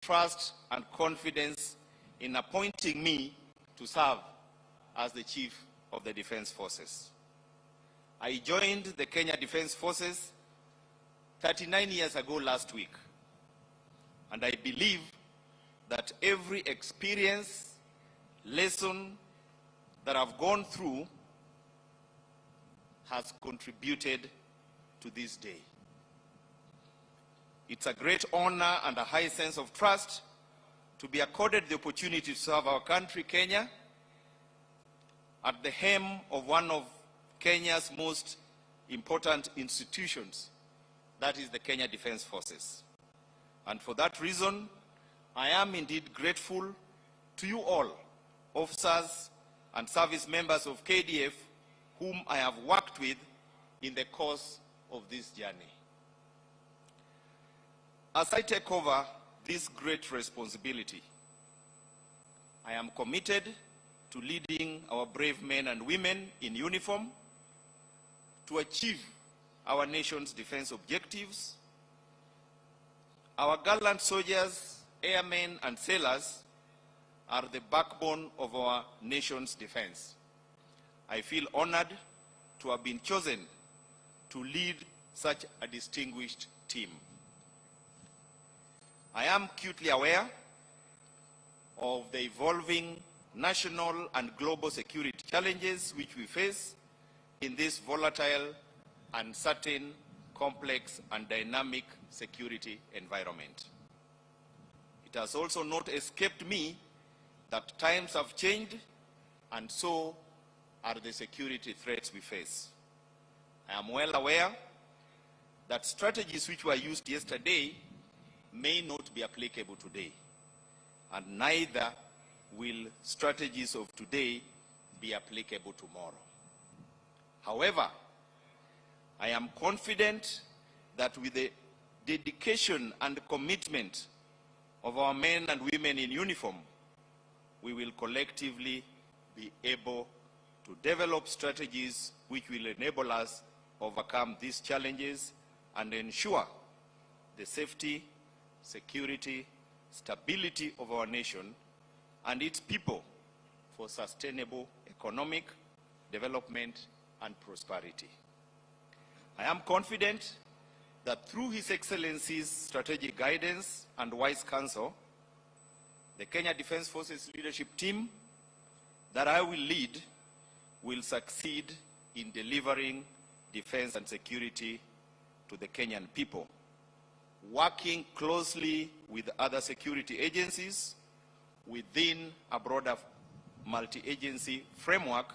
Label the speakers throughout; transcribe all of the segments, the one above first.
Speaker 1: trust and confidence in appointing me to serve as the Chief of the Defense Forces. I joined the Kenya Defense Forces 39 years ago last week, and I believe that every experience, lesson that I've gone through has contributed to this day. It's a great honor and a high sense of trust to be accorded the opportunity to serve our country, Kenya, at the helm of one of Kenya's most important institutions, that is the Kenya Defense Forces. And for that reason, I am indeed grateful to you all, officers and service members of KDF, whom I have worked with in the course of this journey. As I take over this great responsibility, I am committed to leading our brave men and women in uniform to achieve our nation's defense objectives. Our gallant soldiers, airmen, and sailors are the backbone of our nation's defense. I feel honored to have been chosen to lead such a distinguished team. I am acutely aware of the evolving national and global security challenges which we face in this volatile, uncertain, complex, and dynamic security environment. It has also not escaped me that times have changed, and so are the security threats we face. I am well aware that strategies which were used yesterday may not be applicable today, and neither will strategies of today be applicable tomorrow. However, I am confident that with the dedication and commitment of our men and women in uniform, we will collectively be able to develop strategies which will enable us to overcome these challenges and ensure the safety, security, stability of our nation and its people for sustainable economic development and prosperity. I am confident that through His Excellency's strategic guidance and wise counsel, the Kenya Defense Forces leadership team that I will lead will succeed in delivering defense and security to the Kenyan people, working closely with other security agencies within a broader multi-agency framework.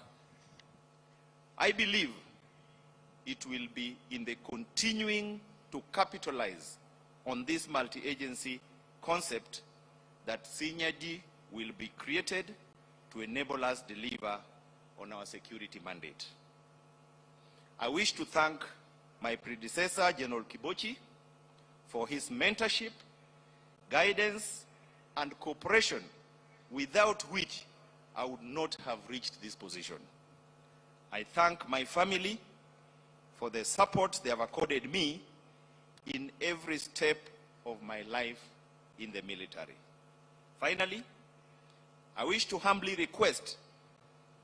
Speaker 1: I believe it will be in the continuing to capitalize on this multi-agency concept that synergy will be created to enable us deliver on our security mandate. I wish to thank my predecessor, General Kiboshi, for his mentorship, guidance, and cooperation, without which I would not have reached this position. I thank my family for the support they have accorded me in every step of my life in the military. Finally, I wish to humbly request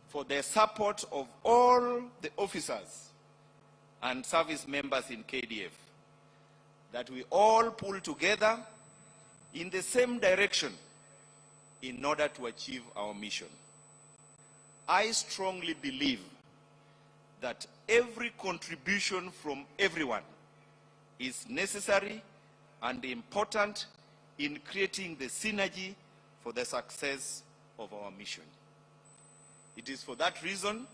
Speaker 1: for the support of all the officers and service members in KDF, that we all pull together in the same direction in order to achieve our mission. I strongly believe that every contribution from everyone is necessary and important in creating the synergy for the success of our mission. It is for that reason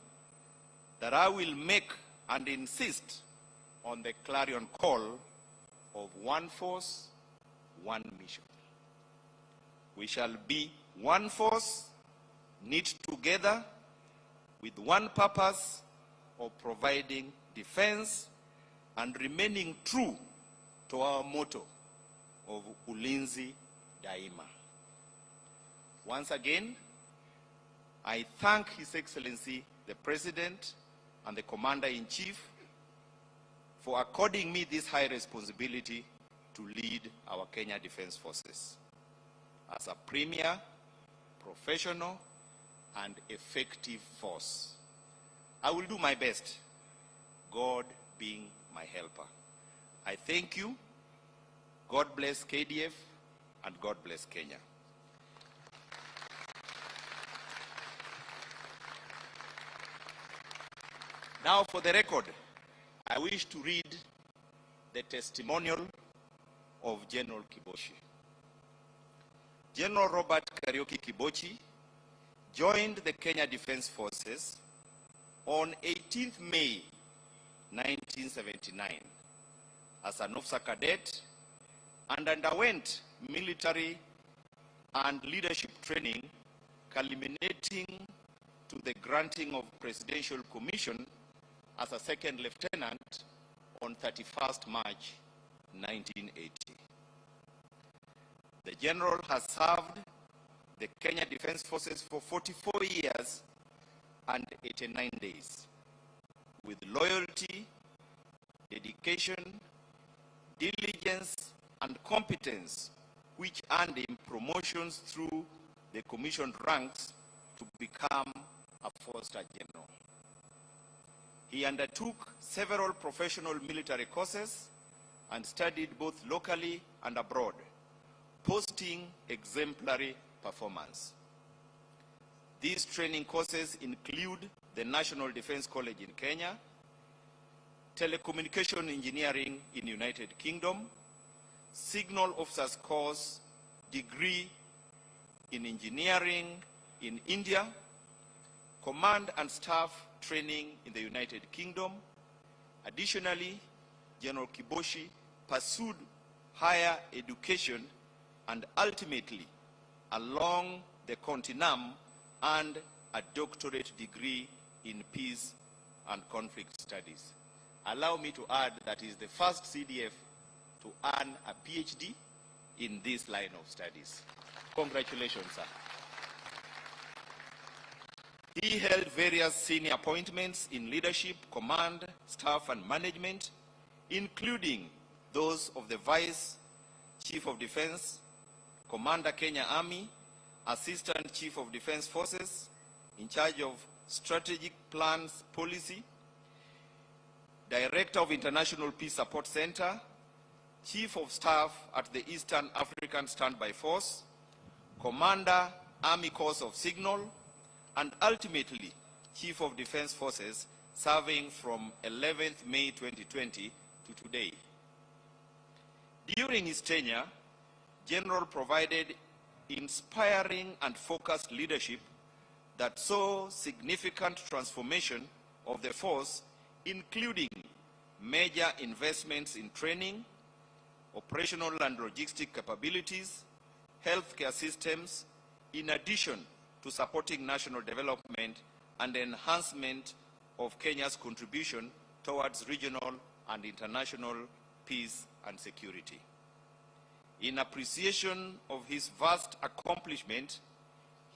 Speaker 1: that I will make and insist on the clarion call of one force, one mission. We shall be one force, knit together with one purpose of providing defense and remaining true to our motto of Ulinzi Daima. Once again, I thank His Excellency, the President and the Commander-in-Chief for according me this high responsibility to lead our Kenya Defense Forces. as a premier, professional, and effective force. I will do my best, God being my helper. I thank you. God bless KDF, and God bless Kenya. Now, for the record, I wish to read the testimonial of General Kiboshi. General Robert Kariuki Kiboshi joined the Kenya Defense Forces on 18th May 1979 as an officer cadet and underwent military and leadership training, culminating to the granting of presidential commission as a second lieutenant on 31st March 1980. The general has served the Kenya Defense Forces for 44 years and 89 days with loyalty, dedication, diligence, and competence, which earned him promotions through the commissioned ranks to become a four-star general. He undertook several professional military courses and studied both locally and abroad, posting exemplary performance. These training courses include the National Defense College in Kenya, Telecommunication Engineering in United Kingdom, Signal Officers Course, Degree in Engineering in India, Command and Staff Training in the United Kingdom. Additionally, General Kiboshi pursued higher education and ultimately, along the continuum, earned a doctorate degree in peace and conflict studies. Allow me to add that he is the first CDF to earn a PhD in this line of studies. Congratulations, sir. He held various senior appointments in leadership, command, staff, and management, including those of the Vice Chief of Defense, Commander Kenya Army, Assistant Chief of Defense Forces, in charge of Strategic Plans Policy, Director of International Peace Support Center, Chief of Staff at the Eastern African Standby Force, Commander, Army Corps of Signal, and ultimately, Chief of Defense Forces, serving from 11th May 2020 to today. During his tenure, General provided inspiring and focused leadership that saw significant transformation of the force, including major investments in training, operational and logistic capabilities, healthcare systems, in addition to supporting national development and enhancement of Kenya's contribution towards regional and international peace and security. In appreciation of his vast accomplishment,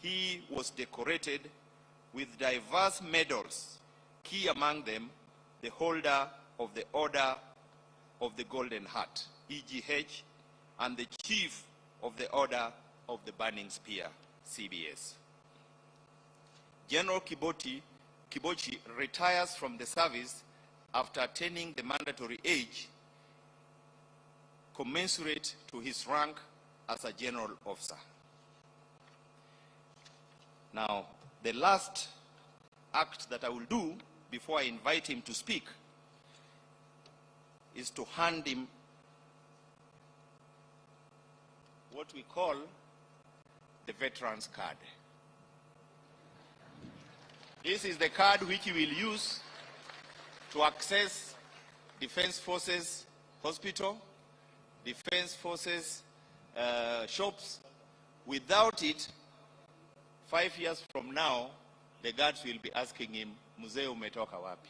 Speaker 1: he was decorated with diverse medals, key among them the holder of the Order of the Golden Heart, EGH, and the Chief of the Order of the Burning Spear, CBS. General Kiboshi retires from the service after attaining the mandatory age commensurate to his rank as a general officer. Now, the last act that I will do before I invite him to speak is to hand him what we call the veteran's card. This is the card which he will use to access Defense Forces Hospital, Defense Forces shops. Without it, 5 years from now, the guards will be asking him, "Mzee, umetoka wapi?"